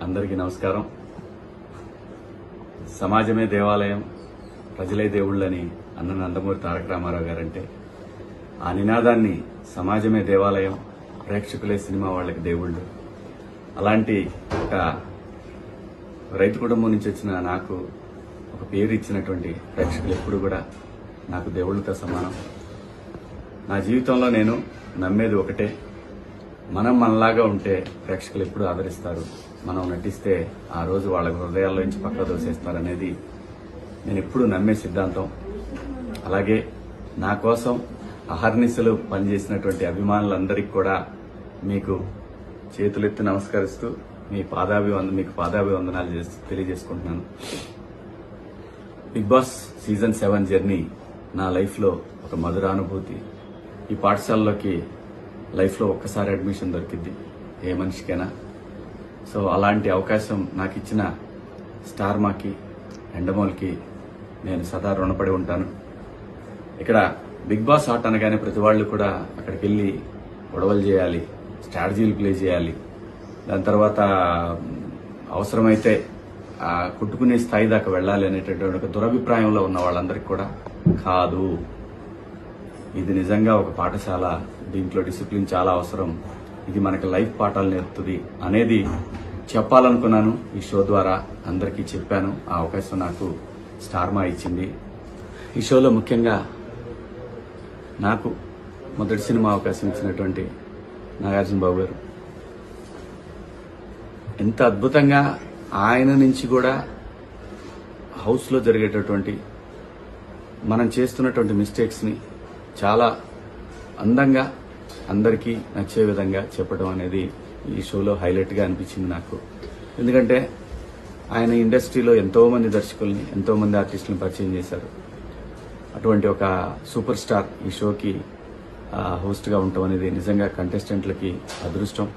అందరికీ నమస్కారం. సమాజమే దేవాలయం, ప్రజలే దేవుళ్ళని అన్న నందమూరి తారక రామారావు గారంటే ఆ నినాదాన్ని సమాజమే దేవాలయం, ప్రేక్షకులే సినిమా వాళ్ళకి దేవుళ్ళు. అలాంటి ఒక రైతు కుటుంబం నుంచి వచ్చిన నాకు ఒక పేరు ఇచ్చినటువంటి ప్రేక్షకులు ఎప్పుడు కూడా నాకు దేవుళ్ళతో సమానం. నా జీవితంలో నేను నమ్మేది ఒకటే, మనం మనలాగా ఉంటే ప్రేక్షకులు ఎప్పుడు ఆదరిస్తారు, మనం నటిస్తే ఆ రోజు వాళ్ళ హృదయాల్లో నుంచి పక్క దోసేస్తారనేది నేను ఎప్పుడు నమ్మే సిద్ధాంతం. అలాగే నా కోసం అహర్నిశలు పనిచేసినటువంటి అభిమానులందరికీ కూడా మీకు చేతులెత్తి నమస్కరిస్తూ మీకు పాదాభివందనాలు తెలియజేసుకుంటున్నాను. బిగ్ బాస్ సీజన్ 7 జర్నీ నా లైఫ్లో ఒక మధురానుభూతి. ఈ పాఠశాలలోకి లైఫ్లో ఒక్కసారి అడ్మిషన్ దొరికింది ఏ మనిషికైనా. సో అలాంటి అవకాశం నాకు ఇచ్చిన స్టార్ మాకి, ఎండమోల్కి నేను సదా రుణపడి ఉంటాను. ఇక్కడ బిగ్ బాస్ ఆట అనగానే ప్రతి వాళ్ళు కూడా అక్కడికి వెళ్ళి గొడవలు చేయాలి, స్ట్రాటజీలు ప్లే చేయాలి, దాని తర్వాత అవసరమైతే కొట్టుకునే స్థాయి దాకా వెళ్ళాలి అనేటటువంటి ఒక దురభిప్రాయంలో ఉన్న వాళ్ళందరికీ కూడా కాదు, ఇది నిజంగా ఒక పాఠశాల, దీంట్లో డిసిప్లిన్ చాలా అవసరం, ఇది మనకి లైఫ్ పాఠాలు నేర్పుతుంది అనేది చెప్పాలనుకున్నాను. ఈ షో ద్వారా అందరికీ చెప్పాను. ఆ అవకాశం నాకు స్టార్ మా ఇచ్చింది. ఈ షోలో ముఖ్యంగా నాకు మొదటి సినిమా అవకాశం ఇచ్చినటువంటి నాగార్జున బాబు గారు ఎంత అద్భుతంగా ఆయన నుంచి కూడా హౌస్లో జరిగేటటువంటి మనం చేస్తున్నటువంటి మిస్టేక్స్ని చాలా అందంగా అందరికీ నచ్చే విధంగా చెప్పడం అనేది ఈ షోలో హైలైట్గా అనిపించింది నాకు. ఎందుకంటే ఆయన ఇండస్ట్రీలో ఎంతో మంది దర్శకుల్ని, ఎంతో మంది ఆర్టిస్టులను పరిచయం చేశారు. అటువంటి ఒక సూపర్ స్టార్ ఈ షోకి హోస్ట్గా ఉండటం అనేది నిజంగా కంటెస్టెంట్లకి అదృష్టం.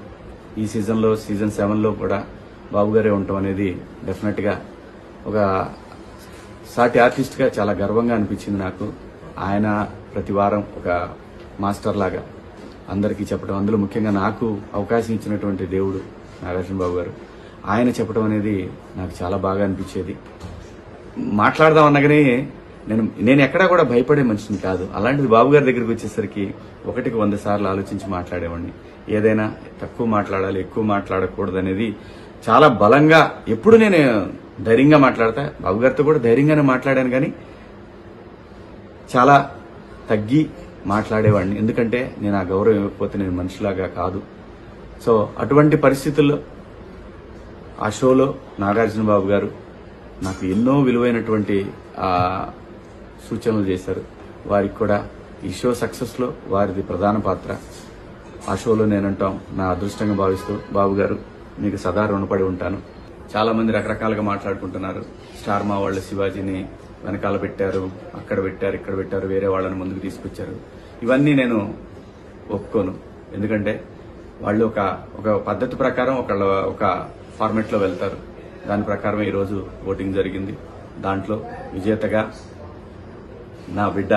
ఈ సీజన్లో సీజన్ 7లో కూడా బాబు గారే ఉండటం అనేది డెఫినెట్గా ఒక సాటి ఆర్టిస్ట్గా చాలా గర్వంగా అనిపించింది నాకు. ఆయన ప్రతి వారం ఒక మాస్టర్ లాగా అందరికీ చెప్పడం, అందులో ముఖ్యంగా నాకు అవకాశం ఇచ్చినటువంటి దేవుడు నాగార్జున బాబు గారు, ఆయన చెప్పడం అనేది నాకు చాలా బాగా అనిపించేది. మాట్లాడదాం అనగానే నేను ఎక్కడా కూడా భయపడే మనిషిని కాదు. అలాంటిది బాబు గారి దగ్గరికి వచ్చేసరికి 1కి 100 సార్లు ఆలోచించి మాట్లాడేవాడిని. ఏదైనా తక్కువ మాట్లాడాలి, ఎక్కువ మాట్లాడకూడదు అనేది చాలా బలంగా ఎప్పుడు నేను ధైర్యంగా మాట్లాడతా. బాబు గారితో కూడా ధైర్యంగానే మాట్లాడాను, కానీ చాలా తగ్గి మాట్లాడేవాడిని. ఎందుకంటే నేను ఆ గౌరవం ఇవ్వకపోతే నేను మనిషిలాగా కాదు. సో అటువంటి పరిస్థితుల్లో ఆ షోలో నాగార్జున బాబు గారు నాకు ఎన్నో విలువైనటువంటి సూచనలు చేశారు. వారికి కూడా ఈ షో సక్సెస్లో వారిది ప్రధాన పాత్ర. ఆ షోలో నేనంటాం నా అదృష్టంగా భావిస్తూ బాబు గారు మీకు సదా రుణపడి ఉంటాను. చాలా మంది రకరకాలుగా మాట్లాడుకుంటున్నారు. స్టార్ మా వాళ్ళు శివాజీని వెనకాల పెట్టారు, అక్కడ పెట్టారు, ఇక్కడ పెట్టారు, వేరే వాళ్ళని ముందుకు తీసుకొచ్చారు. ఇవన్నీ నేను ఒప్పుకోను. ఎందుకంటే వాళ్ళు ఒక పద్ధతి ప్రకారం ఒక ఫార్మెట్లో వెళ్తారు. దాని ప్రకారం ఈరోజు ఓటింగ్ జరిగింది. దాంట్లో విజేతగా నా బిడ్డ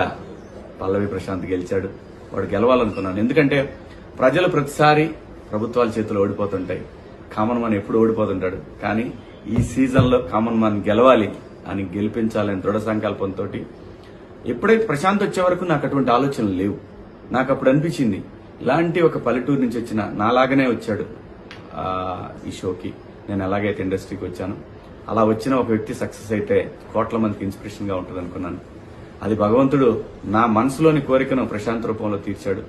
పల్లవి ప్రశాంత్ గెలిచాడు. వాడు గెలవాలనుకున్నాను. ఎందుకంటే ప్రజలు ప్రతిసారి ప్రభుత్వాల చేతులు ఓడిపోతుంటాయి, కామన్ మ్యాన్ ఎప్పుడు ఓడిపోతుంటాడు. కానీ ఈ సీజన్లో కామన్ మ్యాన్ గెలవాలి అని, గెలిపించాలని దృఢ సంకల్పంతో ఎప్పుడైతే ప్రశాంత్ వచ్చే వరకు నాకు అటువంటి ఆలోచనలు లేవు. నాకు అప్పుడు అనిపించింది, ఇలాంటి ఒక పల్లెటూరు నుంచి వచ్చిన నాలాగనే వచ్చాడు ఈ షోకి, నేను ఎలాగైతే ఇండస్ట్రీకి వచ్చాను అలా వచ్చిన ఒక వ్యక్తి సక్సెస్ అయితే కోట్ల మందికి ఇన్స్పిరేషన్గా ఉంటుంది అనుకున్నాను. అది భగవంతుడు నా మనసులోని కోరికను ప్రశాంత్ రూపంలో తీర్చాడు.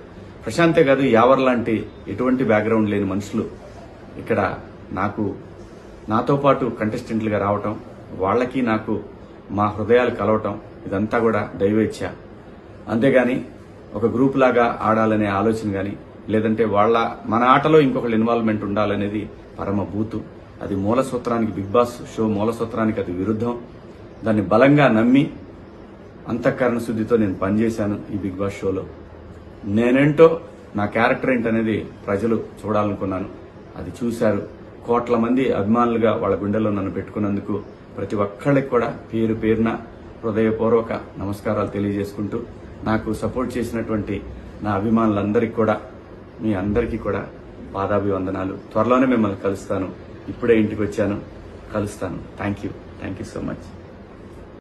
ప్రశాంతే కాదు, యావర్ లాంటి ఎటువంటి బ్యాక్గ్రౌండ్ లేని మనుషులు ఇక్కడ నాతో పాటు కంటెస్టెంట్లుగా రావటం, వాళ్ళకి నాకు మా హృదయాలు కలవటం, ఇదంతా కూడా దైవేచ్ఛ. అంతేగాని ఒక గ్రూప్ లాగా ఆడాలనే ఆలోచన కానీ, లేదంటే మన ఆటలో ఇంకొకళ్ళ ఇన్వాల్వ్మెంట్ ఉండాలనేది పరమ బూతు. అది మూల సూత్రానికి, బిగ్ బాస్ షో మూల సూత్రానికి అది విరుద్ధం. దాన్ని బలంగా నమ్మి అంతఃకరణ శుద్ధితో నేను పనిచేశాను ఈ బిగ్ బాస్ షోలో. నేనేంటో, నా క్యారెక్టర్ ఏంటనేది ప్రజలు చూడాలనుకున్నాను. అది చూశారు. కోట్ల మంది అభిమానులుగా వాళ్ళ గుండెల్లో నన్ను పెట్టుకున్నందుకు ప్రతి ఒక్కళ్ళకి కూడా పేరు పేరున హృదయపూర్వక నమస్కారాలు తెలియజేసుకుంటూ, నాకు సపోర్ట్ చేసినటువంటి నా అభిమానులందరికీ కూడా, మీ అందరికీ కూడా పాదాభివందనాలు. త్వరలోనే మిమ్మల్ని కలుస్తాను. ఇప్పుడే ఇంటికి వచ్చాను, కలుస్తాను. Thank you so much.